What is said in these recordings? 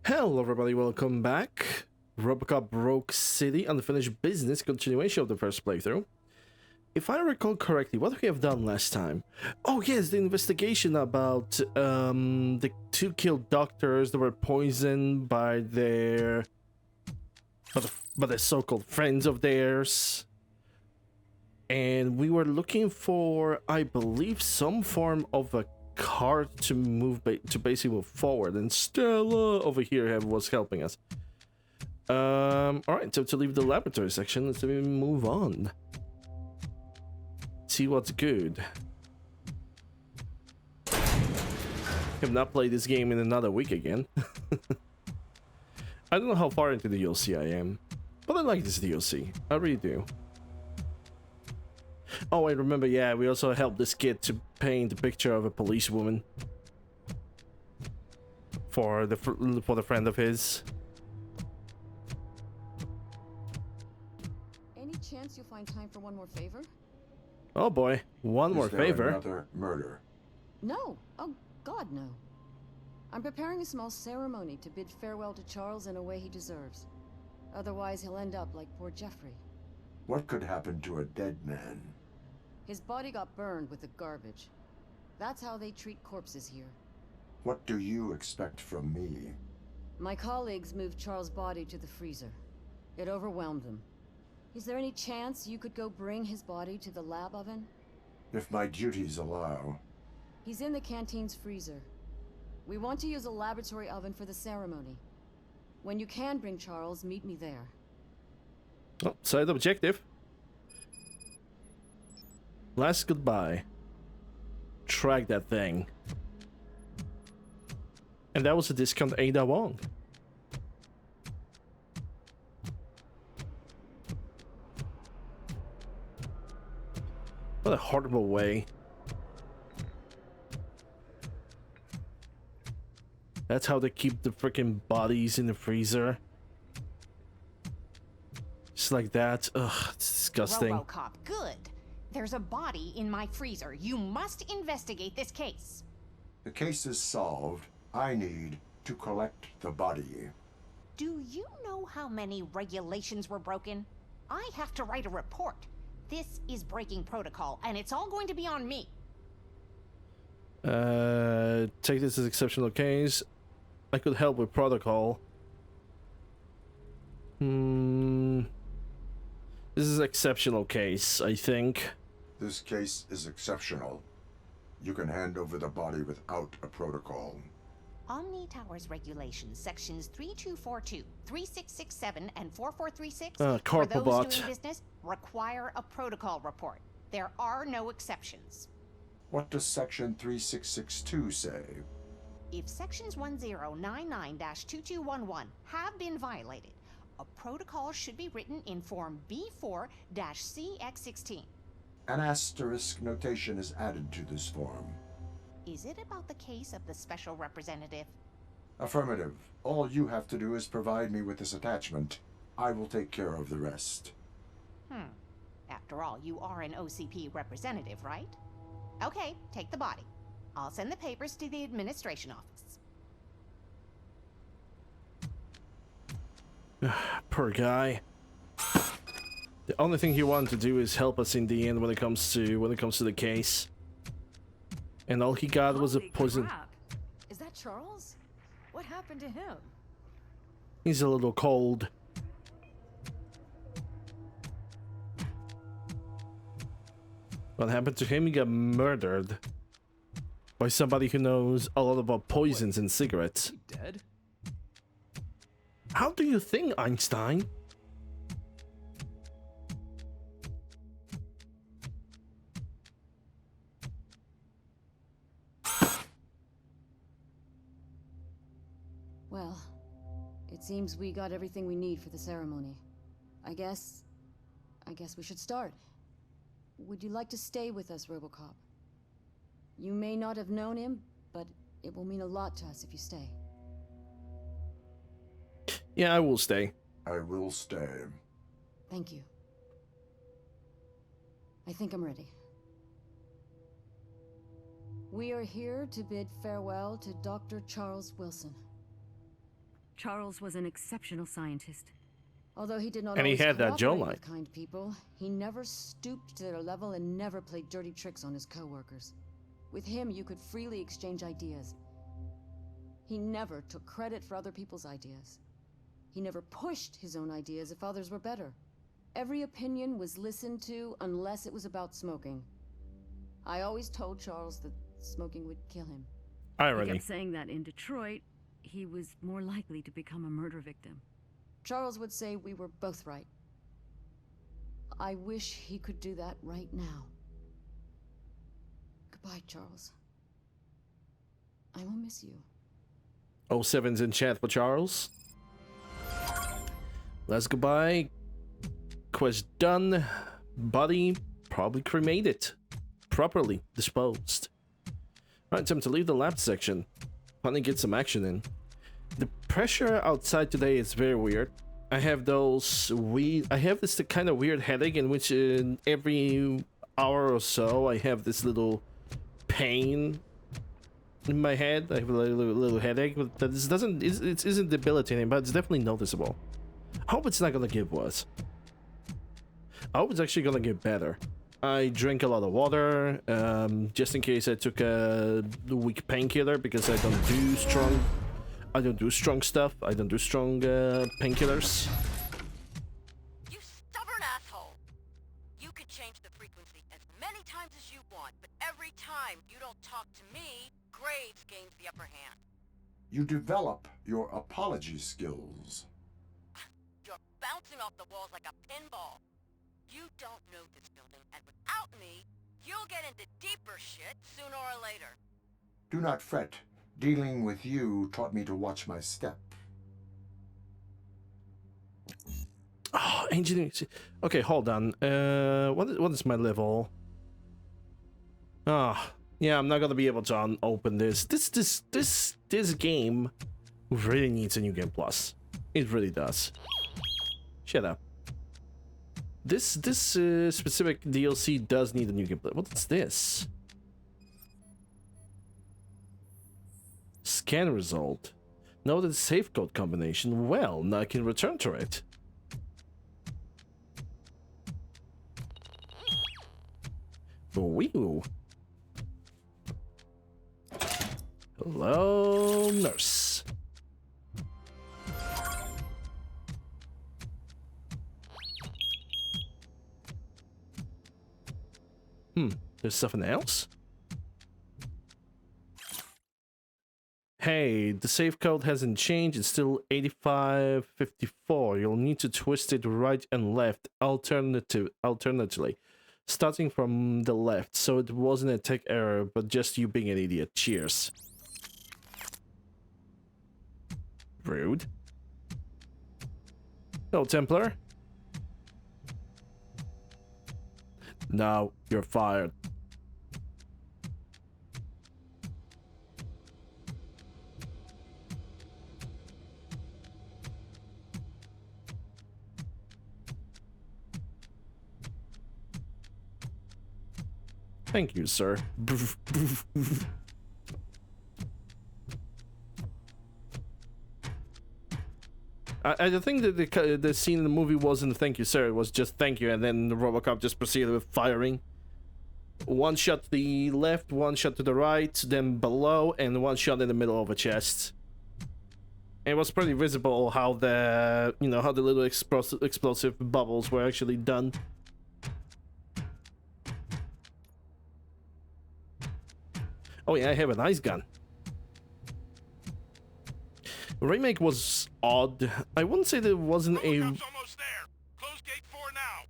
Hello everybody, welcome back. RoboCop Rogue City, unfinished business, continuation of the first playthrough. If I recall correctly, what we have done last time? Oh yes, the investigation about the two killed doctors that were poisoned by their by the so-called friends of theirs. And we were looking for, I believe, some form of a cart to basically move forward, and Stella over here was helping us. All right, so to leave the laboratory section, let's move on. See what's good. Have not played this game in another week again. I don't know how far into the DLC I am, but I like this DLC. I really do. Oh, I remember, yeah, we also helped this kid to paint a picture of a policewoman for the friend of his. Any chance you'll find time for one more favor? Oh boy, one more favor. Another murder? No. Oh, God, no. I'm preparing a small ceremony to bid farewell to Charles in a way he deserves. Otherwise, he'll end up like poor Jeffrey. What could happen to a dead man? His body got burned with the garbage. That's how they treat corpses here. What do you expect from me? My colleagues moved Charles' body to the freezer. It overwhelmed them. Is there any chance you could go bring his body to the lab oven? If my duties allow. He's in the canteen's freezer. We want to use a laboratory oven for the ceremony. When you can bring Charles, meet me there. Oh, side objective. Last goodbye. Track that thing. And that was a discount Ada Wong. What a horrible way. That's how they keep the freaking bodies in the freezer. Just like that. Ugh, it's disgusting. RoboCop, good. There's a body in my freezer. You must investigate this case. The case is solved. I need to collect the body. Do you know how many regulations were broken? I have to write a report. This is breaking protocol, and it's all going to be on me. Take this as exceptional case. I could help with protocol. This is exceptional case, I think. This case is exceptional. You can hand over the body without a protocol. Omni Towers Regulations, sections 3242, 3667, and 4436 for those Corpobot. doing business require a protocol report. There are no exceptions. What does section 3662 say? If sections 1099-2211 have been violated, a protocol should be written in form B4-CX16. An asterisk notation is added to this form. Is it about the case of the special representative? Affirmative. All you have to do is provide me with this attachment. I will take care of the rest. After all, you are an OCP representative, right? Okay, take the body. I'll send the papers to the administration office. Poor guy. The only thing he wanted to do is help us in the end when it comes to the case. And all he got was a poison. Crap. Is that Charles? What happened to him? He's a little cold. What happened to him? He got murdered by somebody who knows a lot about poisons and cigarettes. Is he dead? How do you think, Einstein? Well, it seems we got everything we need for the ceremony. I guess we should start. Would you like to stay with us, RoboCop? You may not have known him, but it will mean a lot to us if you stay. Yeah, I will stay. I will stay. Thank you. I think I'm ready. We are here to bid farewell to Dr. Charles Wilson. Charles was an exceptional scientist. Although he did not And he always had that cooperate jawline. with kind people, he never stooped to their level and never played dirty tricks on his coworkers. With him, you could freely exchange ideas. He never took credit for other people's ideas. He never pushed his own ideas if others were better. Every opinion was listened to unless it was about smoking. I always told Charles that smoking would kill him. He Irony. kept saying that in Detroit, he was more likely to become a murder victim. Charles would say we were both right. I wish he could do that right now. Goodbye, Charles. I will miss you. 07's in chat for Charles. Let's goodbye. Quest done. Body probably cremated. Properly disposed. Right, time to leave the lab section. Finally get some action in. The pressure outside today is very weird. I have this kind of weird headache in which every hour or so I have this little pain in my head. I have a little headache, but that it isn't debilitating, but it's definitely noticeable. I hope it's not gonna get worse. I hope it's actually gonna get better. I drink a lot of water, just in case I took a weak painkiller, because I don't do strong stuff. I don't do strong painkillers. You stubborn asshole! You could change the frequency as many times as you want, but every time you don't talk to me, Graves gains the upper hand. You develop your apology skills. You're bouncing off the walls like a pinball. You don't know this building, and without me, you'll get into deeper shit sooner or later. Do not fret. Dealing with you taught me to watch my step. Oh, engineering. Okay, hold on. What is my level? Ah, yeah, I'm not gonna be able to open this. This game really needs a new game plus. It really does. Shut up. This specific DLC does need a new game plus. What's this? Scan result. Know the safe code combination. Well, now I can return to it. Wee-oo. Hello, nurse. There's something else? Hey, the safe code hasn't changed. It's still 8554. You'll need to twist it right and left alternatively. Starting from the left, so it wasn't a tech error, but just you being an idiot. Cheers. Rude. No, Templar. Now you're fired. Thank you, sir. I think that the scene in the movie wasn't thank you, sir. It was just thank you, and then RoboCop just proceeded with firing. One shot to the left, one shot to the right, then below, and one shot in the middle of a chest. It was pretty visible how the little explosive bubbles were actually done. Oh yeah, I have a nice gun. Remake was odd. I wouldn't say there wasn't a... RoboCop's almost there. Close gate 4 now.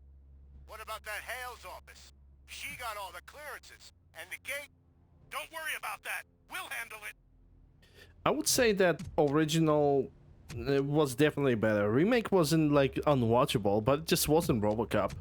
What about that Hale's office? She got all the clearances. And the gate? Don't worry about that. We'll handle it. I would say that original was definitely better. Remake wasn't like unwatchable, but it just wasn't RoboCop.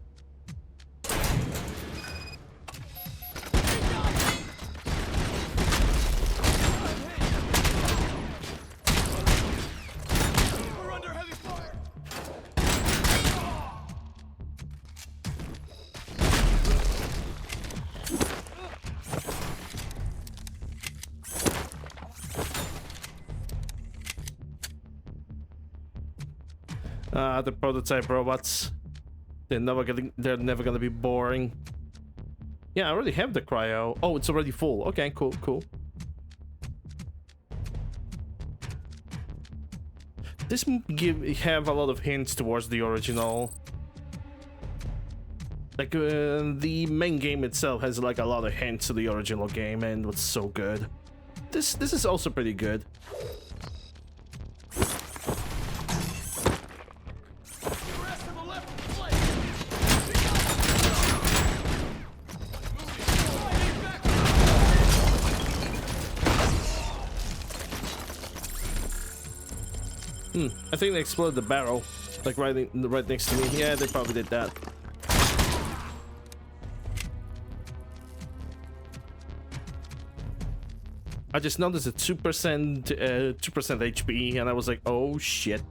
The prototype robots. They're never gonna be boring. Yeah, I already have the cryo. Oh, it's already full. Okay, cool, cool. This have a lot of hints towards the original. Like, the main game itself has like a lot of hints to the original game, and what's so good. This is also pretty good. I think they exploded the barrel, like right next to me. Yeah, they probably did that. I just noticed a 2% HP, and I was like, oh shit.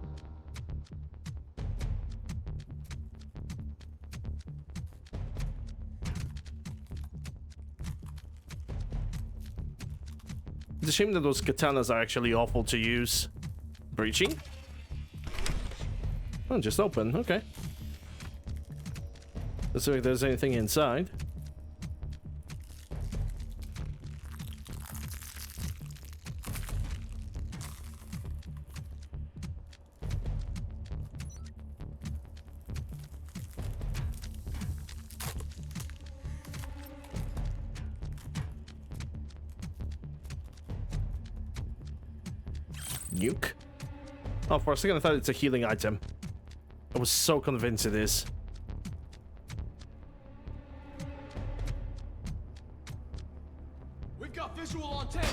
It's a shame that those katanas are actually awful to use. Breaching? Oh, just open. Okay. Let's see if there's anything inside. Nuke? Oh, for a second I thought it's a healing item. I was so convinced it is. We've got visual on Tango.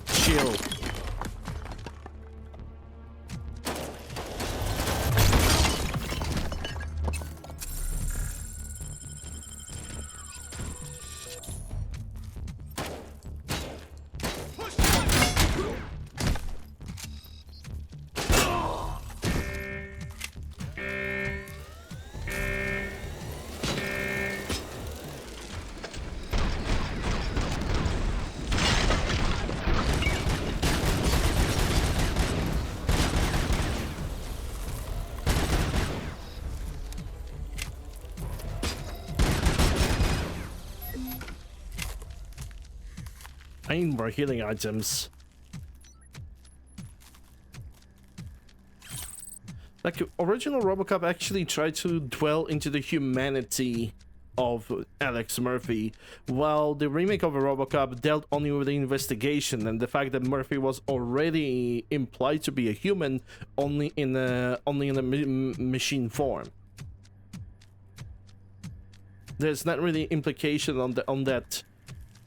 Shield. I need more healing items. Like, original RoboCop actually tried to dwell into the humanity of Alex Murphy, while the remake of RoboCop dealt only with the investigation and the fact that Murphy was already implied to be a human, only in a machine form. There's not really implication on that.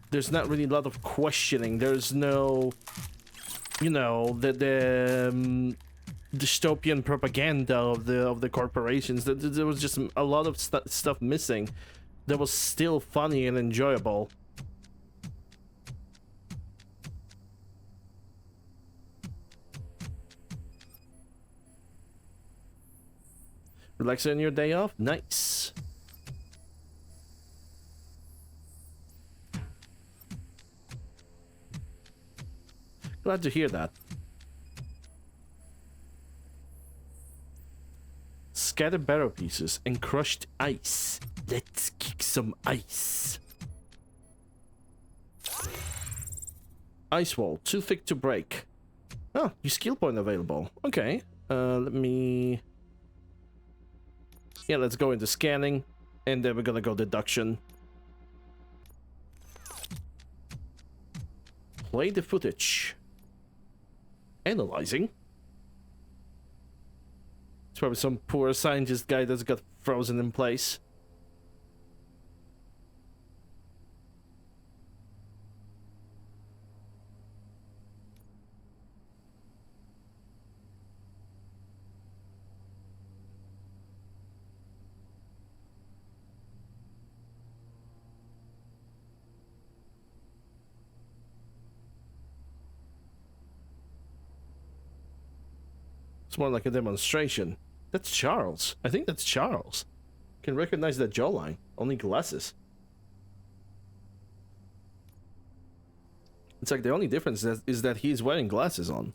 There's not really a lot of questioning. There's no, you know, the dystopian propaganda of the corporations. There was just a lot of stuff missing that was still funny and enjoyable. Relaxing on your day off? Nice. Glad to hear that. Scattered barrel pieces and crushed ice. Let's kick some ice. Ice wall, too thick to break. Oh, new skill point available. Okay. Let me... Yeah, let's go into scanning. And then we're gonna go deduction. Play the footage. Analyzing. It's probably some poor scientist guy that's got frozen in place. It's more like a demonstration. That's Charles. I think that's Charles. Can recognize that jawline. Only glasses. It's like the only difference is that he's wearing glasses on.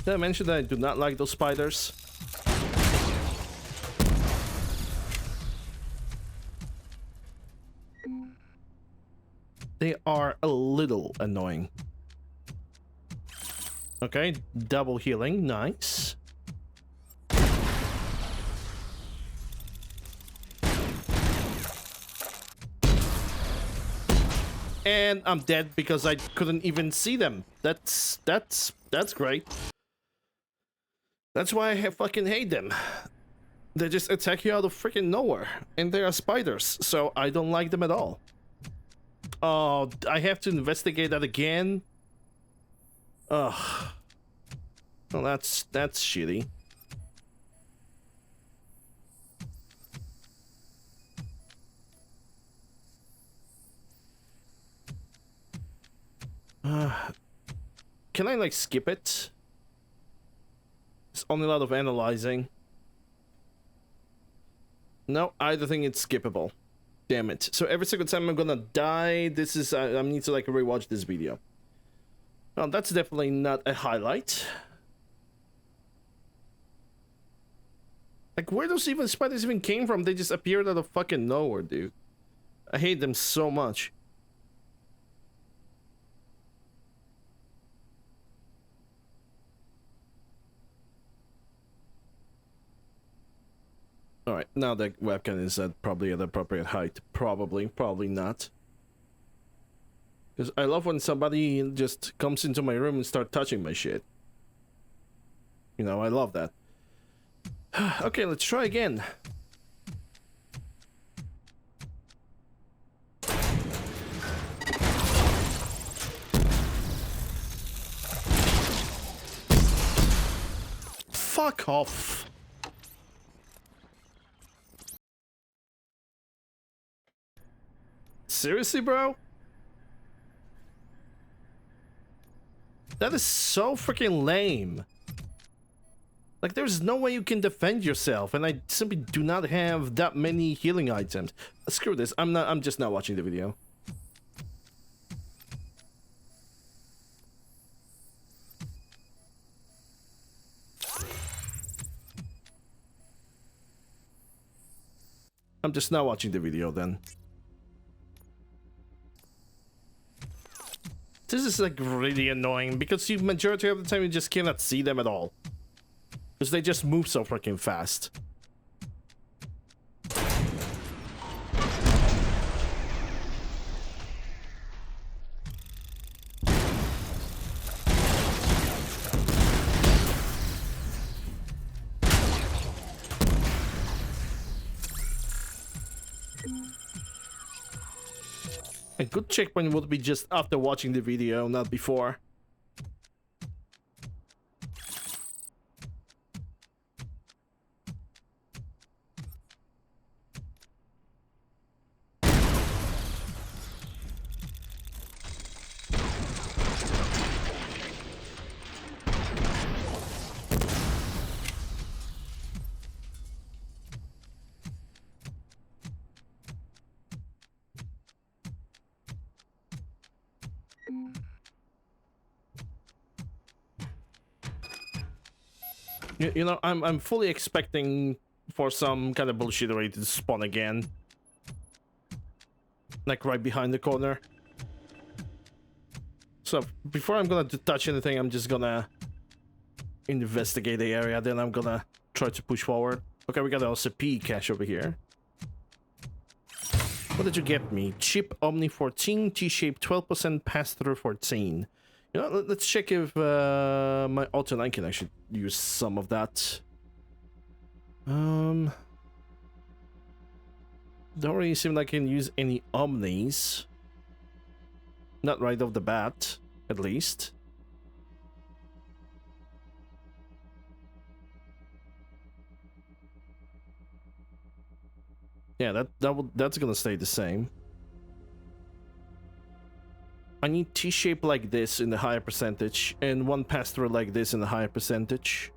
Did I mention that I do not like those spiders? They are a little annoying. Okay, double healing, nice. And I'm dead because I couldn't even see them. That's great. That's why I fucking hate them. They just attack you out of freaking nowhere. And they are spiders, so I don't like them at all. Oh, I have to investigate that again? Ugh. Well, that's shitty. Can I, like, skip it? It's only a lot of analyzing. No, I don't think it's skippable. Damn it. So every single time I'm gonna die, this is... I need to, like, rewatch this video. Well, that's definitely not a highlight. Like, where those even spiders even came from? They just appeared out of fucking nowhere, dude. I hate them so much. Alright, now the webcam is at probably at appropriate height. Probably not. Because I love when somebody just comes into my room and start touching my shit. You know, I love that. Okay, let's try again. Fuck off. Seriously, bro? That is so freaking lame. Like, there's no way you can defend yourself, and I simply do not have that many healing items. Screw this. I'm just not watching the video. I'm just not watching the video then. This is like really annoying because you majority of the time you just cannot see them at all. Because they just move so freaking fast. A good checkpoint would be just after watching the video, not before. You know, I'm fully expecting for some kind of bullshittery to spawn again. Like right behind the corner. So before I'm gonna touch anything, I'm just gonna investigate the area, then I'm gonna try to push forward. Okay, we got LCP cache over here. What did you get me? Chip Omni 14, T-shape 12%, pass-through 14. You know, let's check if my Auto 9 can actually use some of that. Don't really seem like I can use any Omnis. Not right off the bat, at least. Yeah, that's gonna stay the same. I need T-shape like this in the higher percentage, and one pass-through like this in the higher percentage.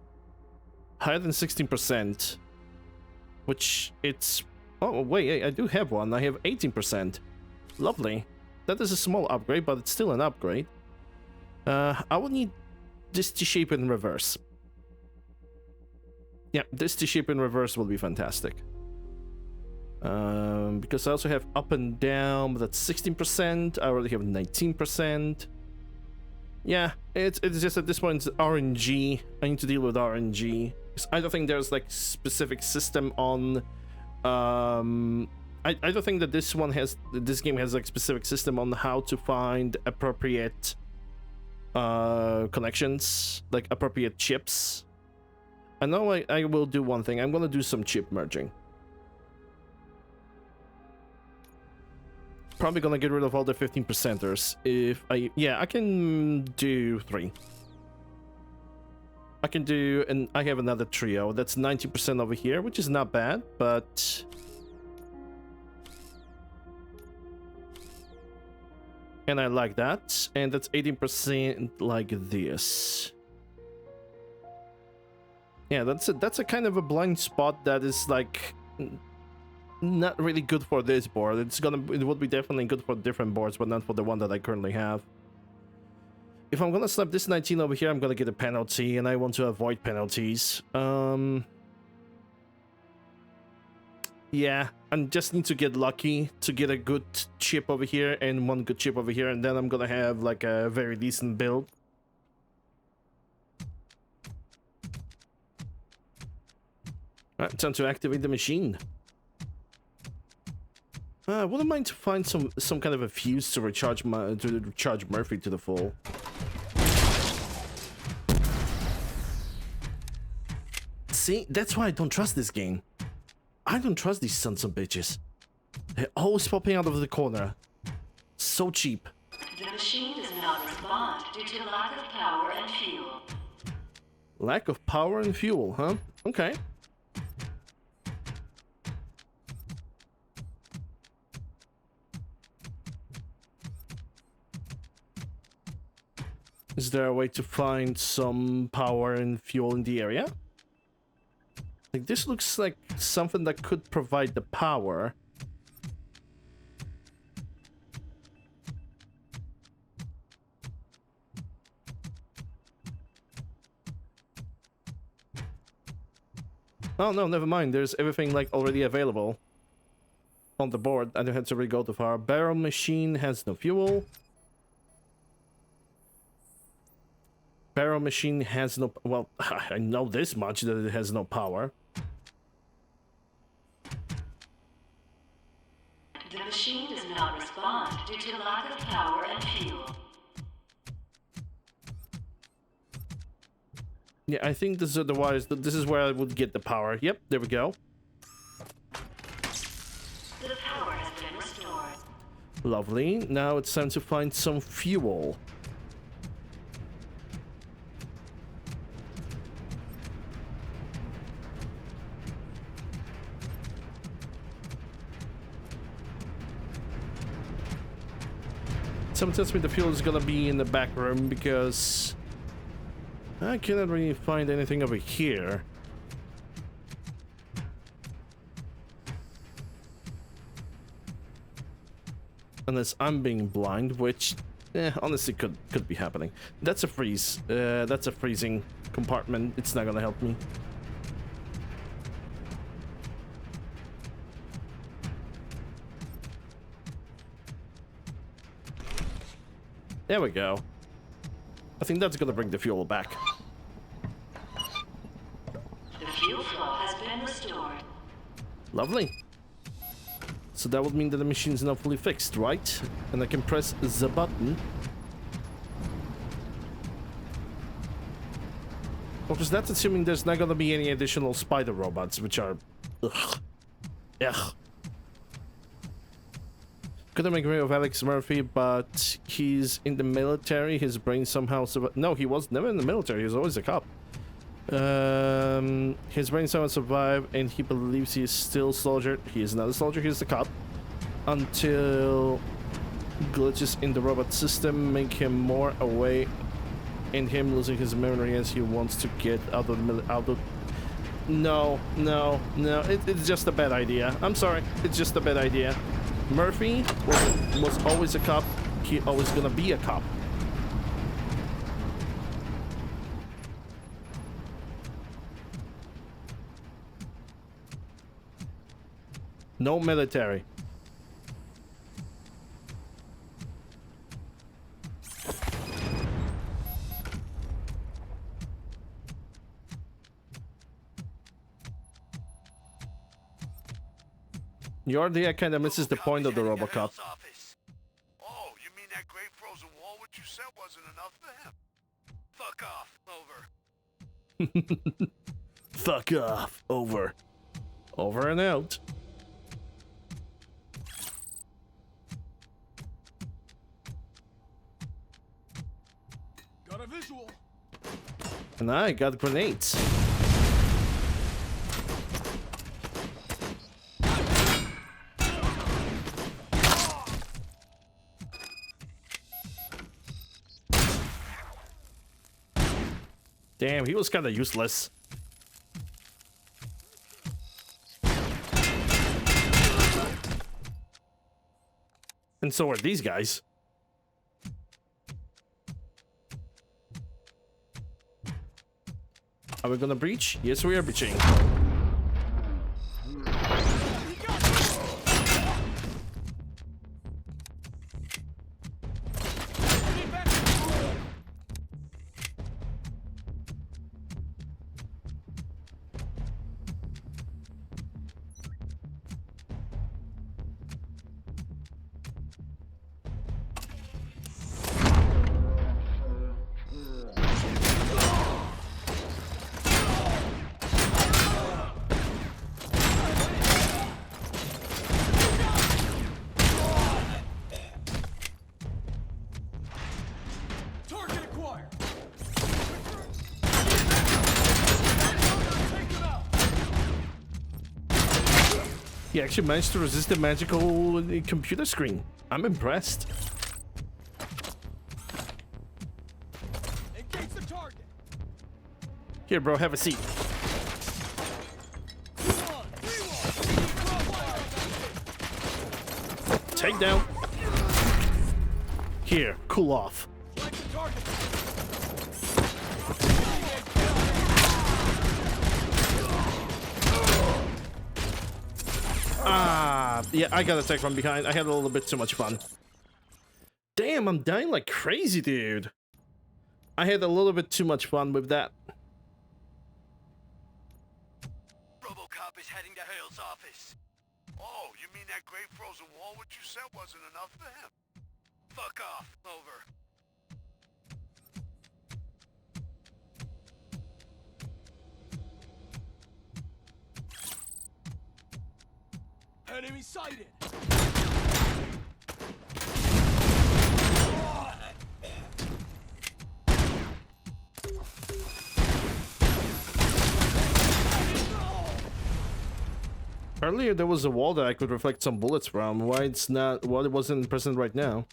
Higher than 16%. Which it's... Oh, wait, I do have one. I have 18%. Lovely. That is a small upgrade, but it's still an upgrade. I will need this T-shape in reverse. Yeah, this T-shape in reverse will be fantastic. Because I also have up and down, but that's 16%. I already have 19%. Yeah, it's just at this point it's RNG. I need to deal with RNG. I don't think there's like specific system on. I don't think that this game has like specific system on how to find appropriate connections, like appropriate chips. I know I will do one thing. I'm gonna do some chip merging. Probably gonna get rid of all the 15%ers. I can do 3. I can do, and I have another trio. That's 90% over here, which is not bad, but... And I like that. And that's 18% like this. Yeah, that's a kind of a blind spot that is like... not really good for this board. It would be definitely good for different boards, but not for the one that I currently have. If I'm gonna slap this 19 over here, I'm gonna get a penalty, and I want to avoid penalties. Yeah, I just need to get lucky to get a good chip over here and one good chip over here, and then I'm gonna have like a very decent build. Alright, time to activate the machine. I wouldn't mind to find some kind of a fuse to recharge Murphy to the full. See, that's why I don't trust this game. I don't trust these sons of bitches. They're always popping out of the corner. So cheap. The machine does not respond due to lack of power and fuel. Lack of power and fuel, huh? Okay. Is there a way to find some power and fuel in the area? Like, this looks like something that could provide the power. Oh no, never mind. There's everything like already available on the board. I don't have to really go too far. Barrel machine has no fuel. Barrel machine has no... Well, I know this much, that it has no power. The machine does not respond due to lack of power and fuel. Yeah, I think this is the wires. This is where I would get the power. Yep, there we go. The power has been restored. Lovely. Now it's time to find some fuel. Someone tells me the fuel is gonna be in the back room because I cannot really find anything over here. Unless I'm being blind, which honestly could be happening. That's a freeze. That's a freezing compartment. It's not gonna help me. There we go. I think that's gonna bring the fuel back. The fuel flow has been restored. Lovely. So that would mean that the machine is now fully fixed, right? And I can press the button. Because that's assuming there's not gonna be any additional spider robots, which are... Ugh. Ugh. Couldn't make rid of Alex Murphy, but he's in the military. His brain somehow... No, he was never in the military. He was always a cop. His brain somehow survived, and he believes he is still a soldier. He is not a soldier. He's a cop. Until Glitches in the robot system make him more away, and him losing his memory as he wants to get out of the No, it's just a bad idea. I'm sorry, it's just a bad idea. Murphy was always a cop. He always gonna be a cop. No military. You're the guy kind of misses the point of the RoboCop. Oh, you mean that great frozen wall which you said wasn't enough for him? Fuck off. Over. Fuck off. Over. Over and out. Got a visual. And I got grenades. Damn, he was kind of useless. And so are these guys. Are we gonna breach? Yes, we are breaching. He actually managed to resist the magical computer screen. I'm impressed. Engage the target. Here, bro, have a seat. Take down. Here, cool off. Yeah, I got attacked from behind. I had a little bit too much fun. Damn, I'm dying like crazy, dude. I had a little bit too much fun with that. RoboCop is heading to Hale's office. Oh, you mean that great frozen wall which you said wasn't enough for him? Fuck off. Over. Enemy sighted. Earlier there was a wall that I could reflect some bullets from. Why it's not? Why it wasn't present right now?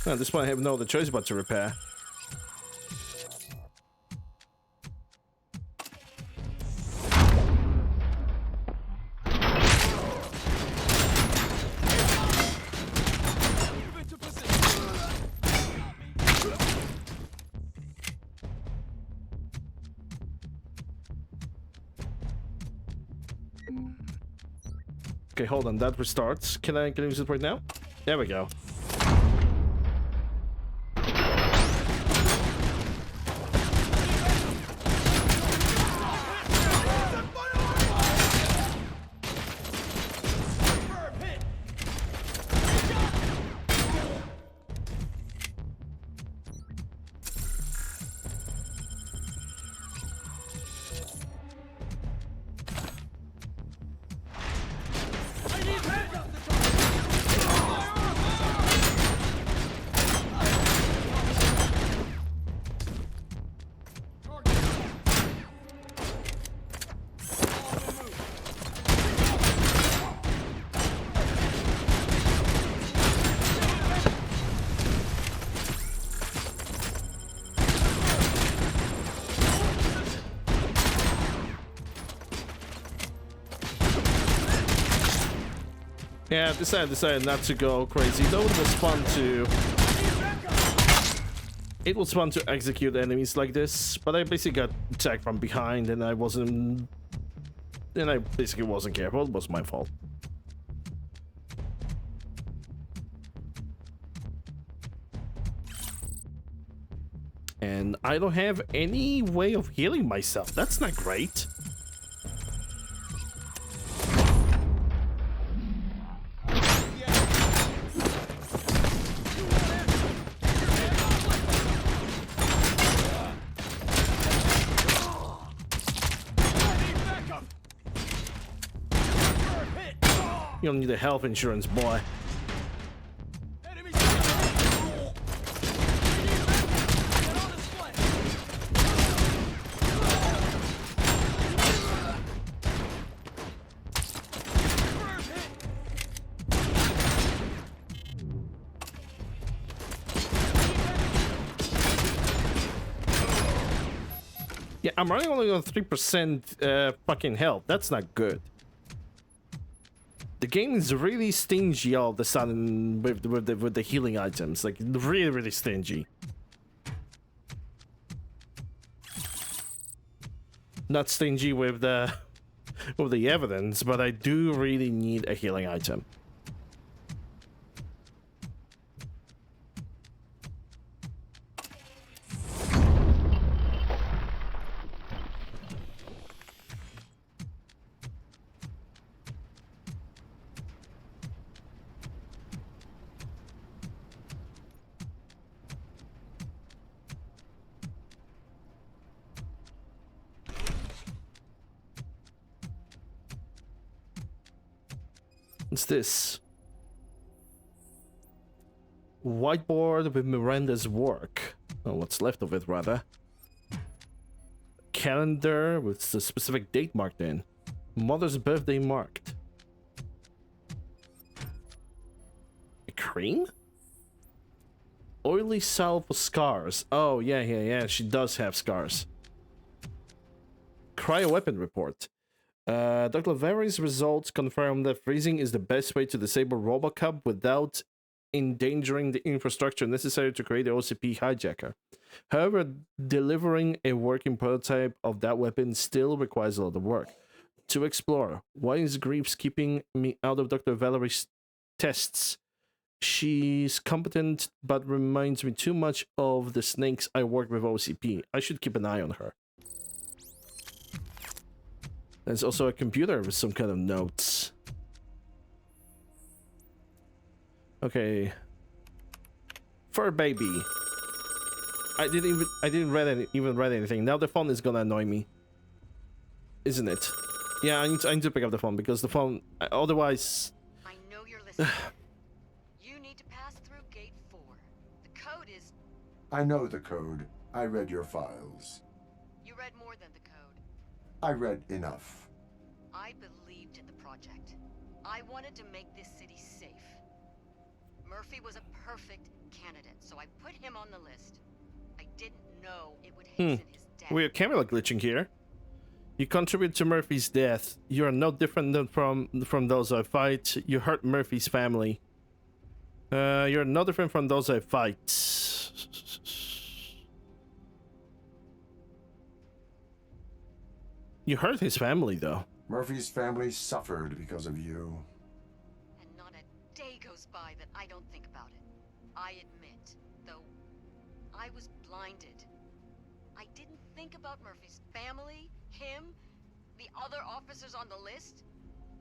At this point, I have no other choice but to repair. Okay, hold on. That restarts. Can I use it right now? There we go. Yeah, I decided not to go crazy, though it was fun to... It was fun to execute enemies like this, but I basically got attacked from behind and I wasn't... And I basically wasn't careful, it was my fault. And I don't have any way of healing myself, that's not great. You don't need a health insurance, boy. Yeah, I'm running only on 3% fucking health. That's not good. The game is really stingy all of a sudden with the healing items. Like, really, really stingy. Not stingy with the evidence, but I do really need a healing item. What's this? Whiteboard with Miranda's work. Oh, what's left of it, rather. Calendar with the specific date marked in. Mother's birthday marked. A cream? Oily salve for scars. Oh, yeah. She does have scars. Cryoweapon report. Dr. Vary's results confirm that freezing is the best way to disable RoboCop without endangering the infrastructure necessary to create the OCP hijacker. However, delivering a working prototype of that weapon still requires a lot of work. To explore, why is Greaves keeping me out of Dr. Valerie's tests? She's competent, but reminds me too much of the snakes I work with OCP. I should keep an eye on her. There's also a computer with some kind of notes. Okay. Fur baby. I didn't even read anything. Now the phone is gonna annoy me, isn't it? Yeah, I need to pick up the phone because the phone. Otherwise. I know you're listening. You need to pass through gate 4. The code is. I know the code. I read your files. You read more than the code. I read enough. I believed in the project. I wanted to make this city safe. Murphy was a perfect candidate, so I put him on the list. I didn't know it would hasten his death. Weird camera glitching here. You contribute to Murphy's death. You are no different than from those I fight. You hurt Murphy's family. You're no different from those I fight. You hurt his family, though. Murphy's family suffered because of you. And not a day goes by that I don't think about it. I admit, though, I was blinded. I didn't think about Murphy's family, him, the other officers on the list.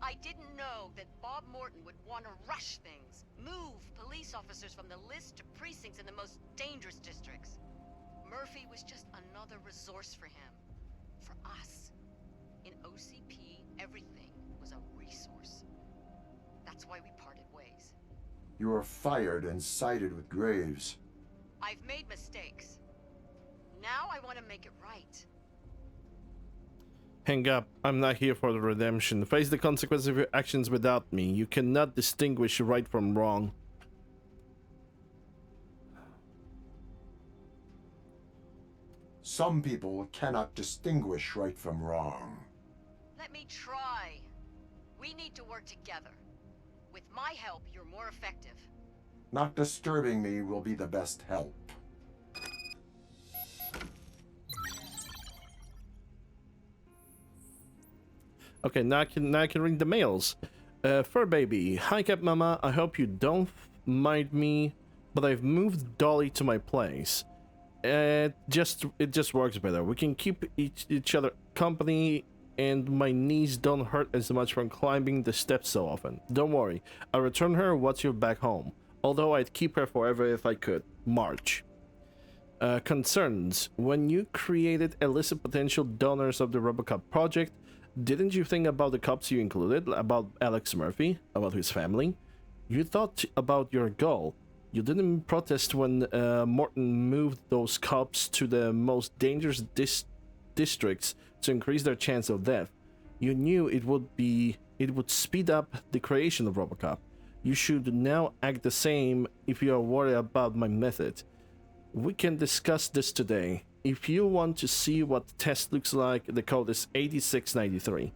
I didn't know that Bob Morton would want to rush things, move police officers from the list to precincts in the most dangerous districts. Murphy was just another resource for him. For us. In OCP, everything was a resource. That's why we parted ways. You were fired and sided with Graves. I've made mistakes. Now I want to make it right. Hang up. I'm not here for the redemption. Face the consequences of your actions without me. You cannot distinguish right from wrong. Some people cannot distinguish right from wrong. Let me try. We need to work together. With my help, you're more effective. Not disturbing me will be the best help. Okay, now I can read the mails. Fur baby, hi Cap Mama. I hope you don't mind me, but I've moved Dolly to my place. It just works better. We can keep each other company, and my knees don't hurt as much from climbing the steps so often. Don't worry, I'll return her once you're back home. Although I'd keep her forever if I could. March. Concerns. When you created illicit potential donors of the RoboCop project, didn't you think about the cops you included? About Alex Murphy? About his family? You thought about your goal. You didn't protest when Morton moved those cops to the most dangerous districts to increase their chance of death. You knew it would speed up the creation of RoboCop. You should now act the same if you are worried about my method. We can discuss this today. If you want to see what the test looks like, the code is 8693.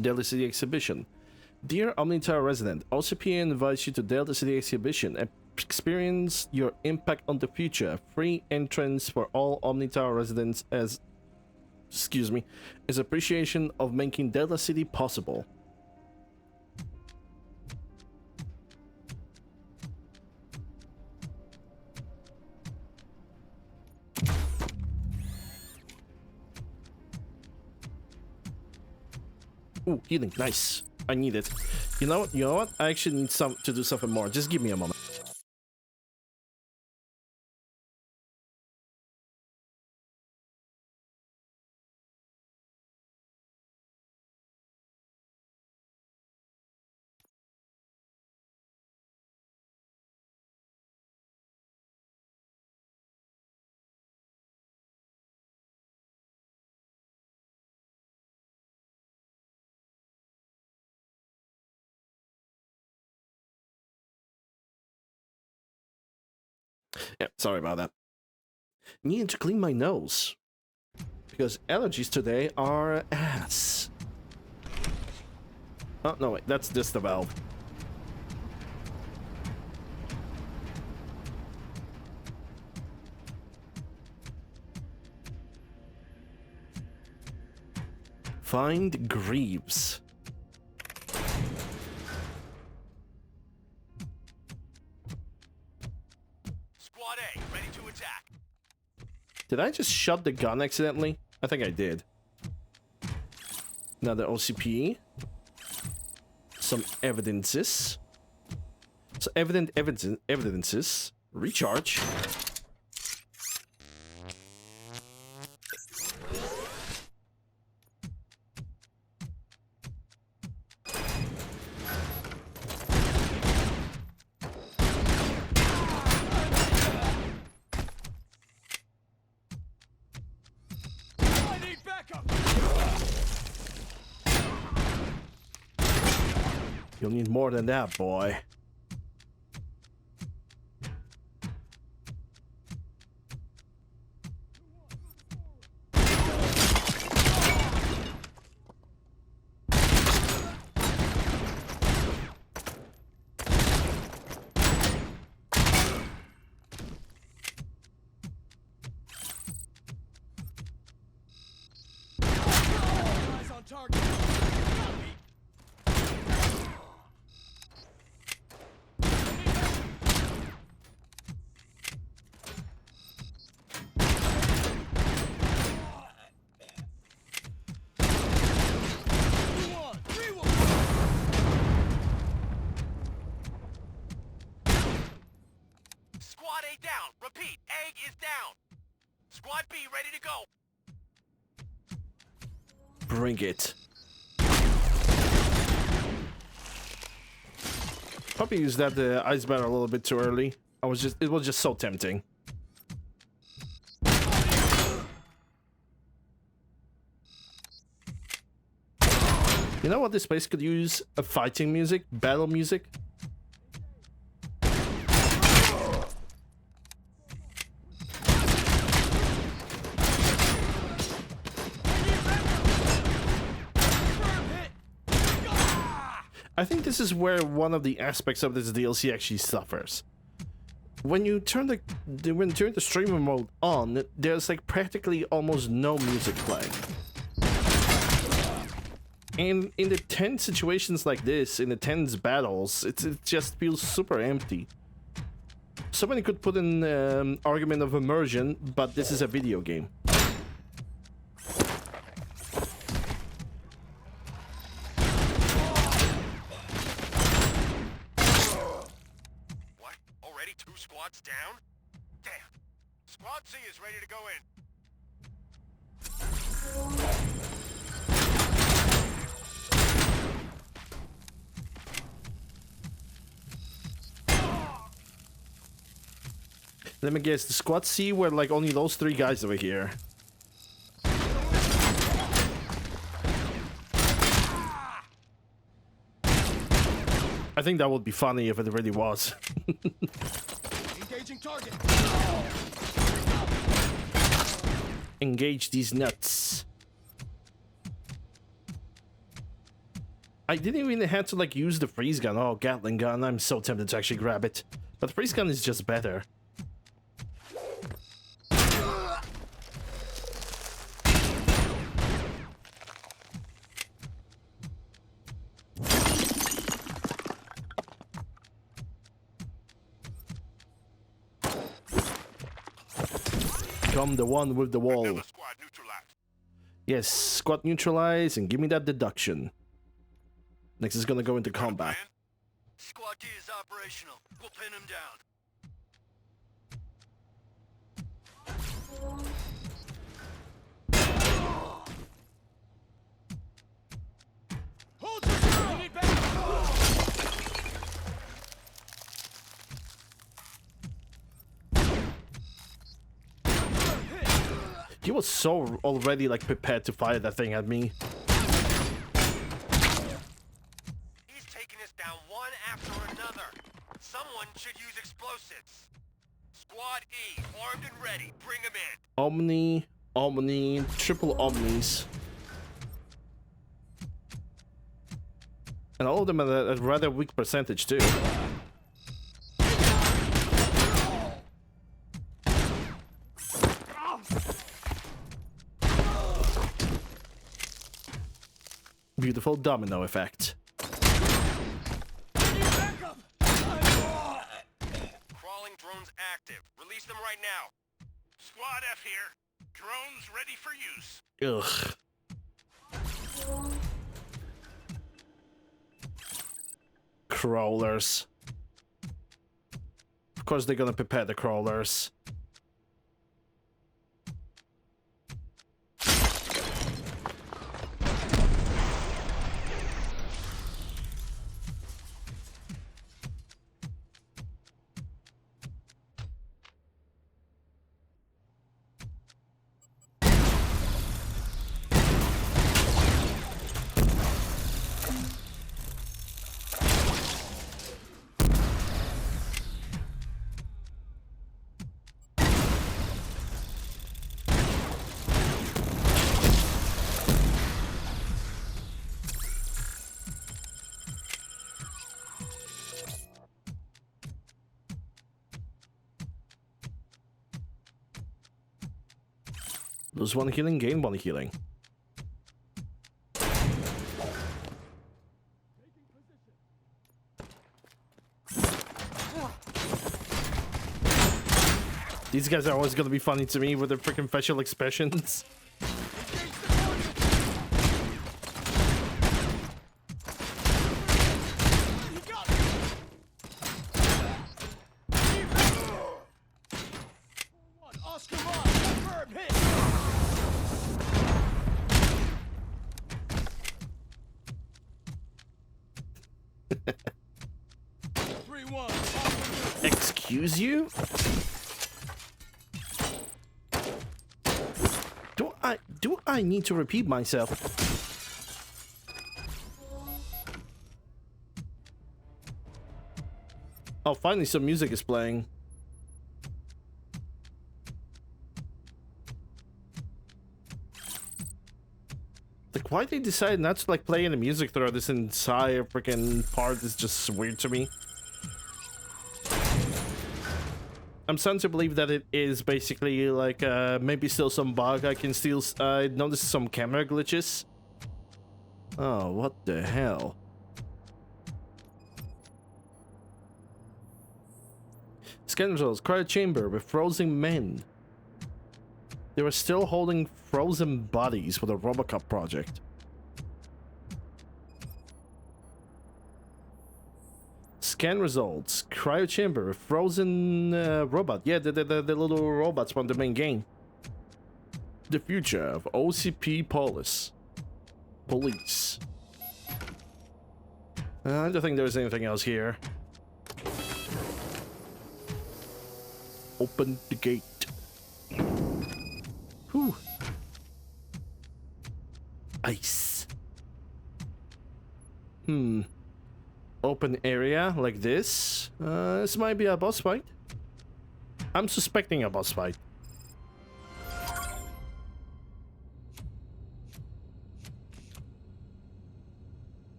Delta City Exhibition. Dear Omnitower resident, OCP invites you to Delta City Exhibition and experience your impact on the future. Free entrance for all Omnitower residents as appreciation of making Delta City possible. Ooh, healing, nice. I need it. You know what? I actually need to do something more. Just give me a moment. Yeah, sorry about that. Need to clean my nose. Because allergies today are ass. Oh, no, wait, that's just the valve. Find Greaves. Squad A, ready to attack. Did I just shut the gun accidentally? I think I did. Another OCP. Some evidences. So evidences. Recharge. You'll need more than that, boy. Eyes on target. Squad A down. Repeat, A is down. Squad B ready to go. Bring it. Probably used that ice batter a little bit too early. It was just so tempting. You know what this place could use? A fighting music, battle music. I think this is where one of the aspects of this DLC actually suffers. When you turn the streamer mode on, there's like practically almost no music playing. And in the tense situations like this, in the tense battles, it just feels super empty. Somebody could put an argument of immersion, but this is a video game. What? Already 2 squads down? Damn. Squad C is ready to go in. Let me guess, the squad C were like only those 3 guys over here. I think that would be funny if it really was. Engaging target. Engage these nuts. I didn't even have to like use the freeze gun. Oh, Gatling gun. I'm so tempted to actually grab it. But the freeze gun is just better. Come the one with the wall. Squad neutralized. Yes, squad neutralize and give me that deduction. Next is gonna go into combat. Squad D is operational. We'll pin him down. Hold your need back. He was so already like prepared to fire that thing at me. He's taking us down one after another. Someone should use explosives. Squad E, armed and ready. Bring him in. Omni, triple Omnis. And all of them at a rather weak percentage too. Beautiful domino effect. Crawling drones active. Release them right now. Squad F here. Drones ready for use. Ugh. Crawlers. Of course they're gonna prepare the crawlers. Lose 1 healing, gain 1 healing. These guys are always gonna be funny to me with their freaking facial expressions. Excuse you? Do I need to repeat myself? Oh, finally some music is playing. Like, why they decided not to, like, play any music throughout this entire freaking part is just weird to me. I'm starting to believe that it is basically, like, maybe still some bug. I can still notice some camera glitches. Oh, what the hell? Scan results. Cryo chamber with frozen men. They were still holding frozen bodies for the RoboCop project. Scan results. Cryo chamber with frozen robot. Yeah, the little robots from the main game. The future of OCP Police. I don't think there's anything else here. Open the gate. Whew. Ice. Open area like this. This might be a boss fight. I'm suspecting a boss fight.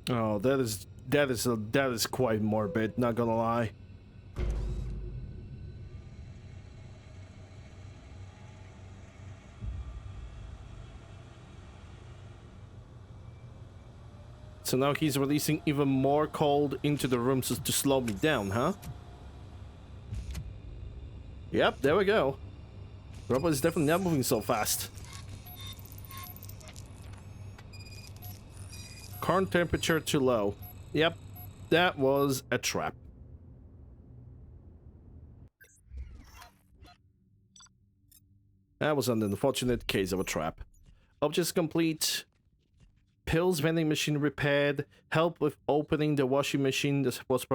Oh, that is quite morbid, not gonna lie. So now he's releasing even more cold into the room to slow me down, huh? Yep, there we go. Robot is definitely not moving so fast. Current temperature too low. Yep, that was a trap. That was an unfortunate case of a trap. Objects complete. Pills vending machine repaired. Help with opening the washing machine. The supposed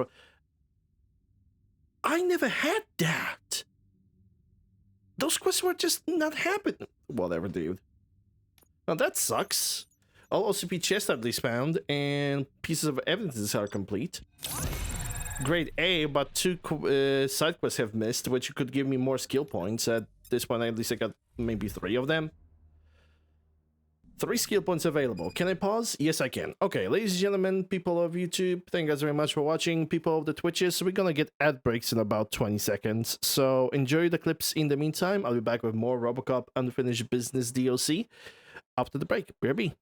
I never had that. Those quests were just not happening. Whatever, dude. Now that sucks. All OCP chests are at least found, and pieces of evidence are complete. Grade A, but 2 side quests have missed, which could give me more skill points. At this point, at least I got maybe 3 of them. 3 skill points available. Can I pause? Yes, I can. Okay, ladies and gentlemen, people of YouTube, thank you guys very much for watching. People of the Twitches, we're gonna get ad breaks in about 20 seconds. So enjoy the clips in the meantime. I'll be back with more RoboCop Unfinished Business DLC after the break. BRB.